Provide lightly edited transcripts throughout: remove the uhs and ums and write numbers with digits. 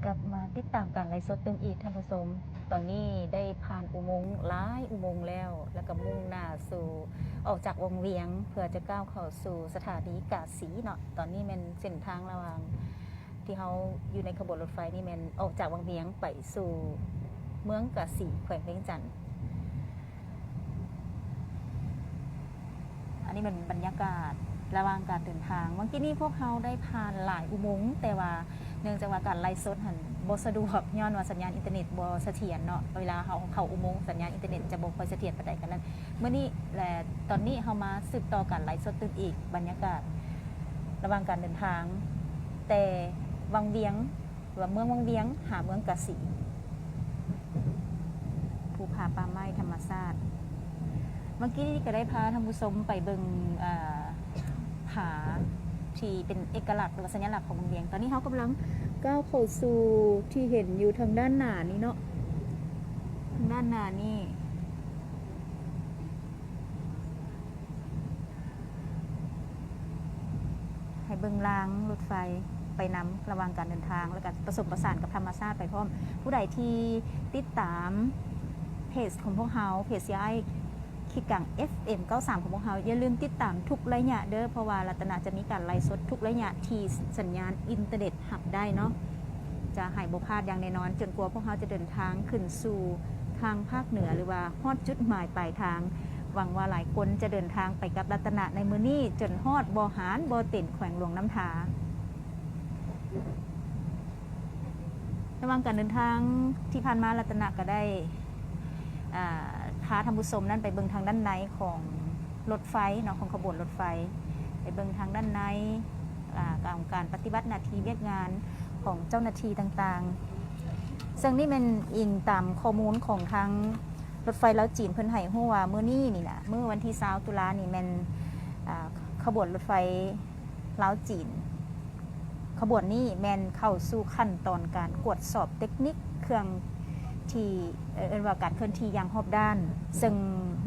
กลับมาติดตามการไลฟ์สดเติมอีกท่านผู้ชมตอนนี้ได้ผ่านอุโมงค์หลายอุโมงค์แล้วก็มุ่งหน้าสู่ออกจากวงเวียงเพื่อจะก้าวเข้าสู่สถานีกาสีเนาะตอนนี้มันเส้นทางระหว่างที่เขาอยู่ในขบวนรถไฟนี่มันออกจากวงเวียงไปสู่เมืองกาสีแขวงเวียงจันทร์อันนี้มันบรรยากาศระหว่างการเดินทางเมื่อกี้นี้พวกเขาได้ผ่านหลายอุโมงค์แต่ว่าเนื่องจากว่าการไลฟ์สดหันบ่สะดวกย้อนว่าสัญญาณอินเทอร์เน็ตบ่เสถียรเนาะเวลาเขาเข้าอุโมงค์สัญญาณอินเทอร์เน็ตจะบ่ค่อยเสถียรปานใดกันนั้นเมื่อนี้และตอนนี้เฮามาสืบต่อการไลฟ์สดตื่นอีกบรรยากาศระหว่างการเดินทางแต่วังเวียงหรือว่าเมืองวังเวียงหาเมืองกะสีภูผาป่าไม้ธรรมชาติเมื่อกี้ก็ได้พาท่านผู้ชมไปเบิ่งผาที่เป็นเอกลักษณ์หรือสัญลักษณ์ของเมืองเวียงตอนนี้เขากำลังก้าวเข้าสู่ที่เห็นอยู่ทางด้านหน้านี้เนาะทางด้านหน้านี่ให้เบิ่งรางรถไฟไปนำระหว่างการเดินทางแล้วก็ผสมประสานกับธรรมชาติไปพร้อมผู้ใดที่ติดตามเพจของพวกเขาเพจย้ายคิดกัง FM 93ของพวกเขาอย่าลืมติดตามทุกระยะเด้อเพราะว่ารัตนาจะมีการไลฟ์สดทุกระยะที่สัญญาณอินเทอร์เน็ตหับได้เนาะจะหายบ่พลาดอย่างแน่นอนจนกว่าพวกเขาจะเดินทางขึ้นสู่ทางภาคเหนือหรือว่าฮอดจุดหมายปลายทางหวังว่าหลายคนจะเดินทางไปกับรัตนาในมื้อนี้จนฮอดบ่หารบ่เต็นแขวงหลวงน้ำทาระหว่างการเดินทางที่ผ่านมารัตนาก็ได้พาท่านผู้ชมนั่นไปเบิ่งทางด้านในของรถไฟเนาะของขบวนรถไฟไปเบิ่งทางด้านในการปฏิบัติหน้าที่เวียกงานของเจ้าหน้าที่ต่างๆซึ่งนี่เป็นอิงตามข้อมูลของทางรถไฟลาวจีนเพิ่นให้ฮู้ว่ามื้อนี้นี่นะมื้อวันที่20ตุลานี่แม่นขบวนรถไฟลาวจีนขบวนนี้แม่นเข้าสู่ขั้นตอนการตรวจสอบเทคนิคเครื่องที่ว่าการเคลื่อนที่อย่างรอบด้านซึ่ง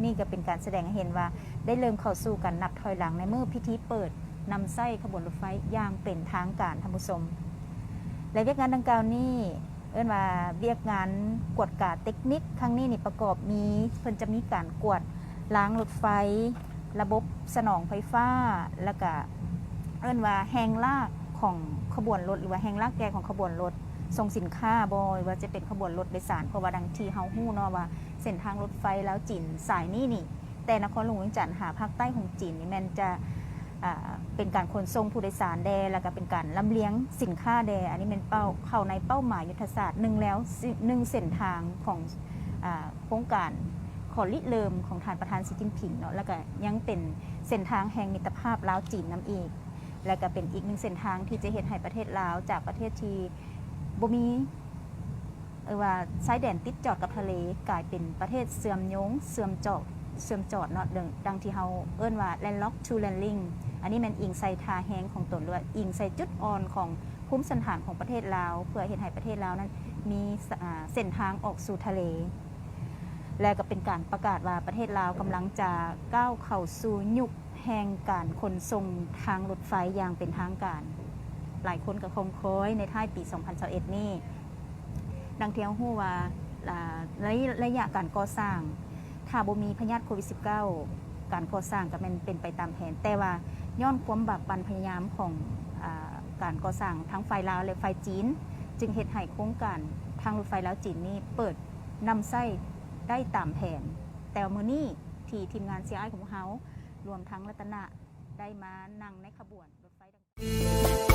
นี่ก็เป็นการแสดงให้เห็นว่าได้เริ่มเข้าสู่การนับถอยหลังในเมื่อพิธีเปิดนำไส้ขบวนรถไฟอย่างเป็นทางการท่านผู้ชมและเวียกงานดังกล่าวนี้ว่าเวียกงานกวดกาเทคนิคครั้งนี้นี่ประกอบมีเพิ่นจะมีการกวดล้างรถไฟระบบสนองไฟฟ้าแล้วก็ว่าแหงลากของขบวนรถหรือว่าแหงลากแกของขบวนรถส่งสินค้าบ่ว่าจะเป็นขบวนรถโดยสารเพราะว่าดังที่เฮาฮู้เนาะว่าเส้นทางรถไฟแล้วจีนสายนี้นี่แต่นครหลวงเวียงจันทร์หาภาคใต้ของจีนนี่แม่นจะเป็นการขนส่งผู้โดยสารแดแล้วก็เป็นการลำเลียงสินค้าแดอันนี้เป็นเข้าในเป้าหมายยุทธศาสตร์หนึ่งแล้วหนึ่งเส้นทางของโครงการขอริเริ่มของท่านประธานสีจิ้นผิงเนาะแล้วก็ยังเป็นเส้นทางแห่งมิตรภาพลาวจีนน้ำอีกและก็เป็นอีกหนึ่งเส้นทางที่จะเฮ็ดให้ประเทศลาวจากประเทศที่บ่มีว่าชายแดนติดจอดกับทะเลกลายเป็นประเทศเสื่อมโยงเสื่อมจอดเนาะดังที่เฮาว่า landlock to landing อันนี้มันอิงใส่ทาแห้งของตนด้วยอิงใส่จุดอ่อนของภูมิสันฐานของประเทศลาวเพื่อเฮ็ดให้ประเทศลาวนั้นมีเส้นทางออกสู่ทะเลและก็เป็นการประกาศว่าประเทศลาวกำลังจะก้าวเข้าสู่ยุคแห่งการขนส่งทางรถไฟอย่างเป็นทางการหลายคนก็คงคอยในท้ายปี 2021 นี่ดังที่เราฮู้ว่าระยะการก่อสร้างถ้าบ่มีพยาธิโควิด -19 การก่อสร้างก็มันเป็นไปตามแผนแต่ว่าย้อนความบากบั่นพยายามของการก่อสร้างทั้งฝ่ายลาวและฝ่ายจีนจึงเฮ็ดให้โครงการทางรถไฟลาวจีนนี่เปิดนำไส้ได้ตามแผนแต่มื้อนี้ที่ทีมงาน CI ของเฮารวมทั้งรัตนะได้มานั่งในขบวนรถไฟดัง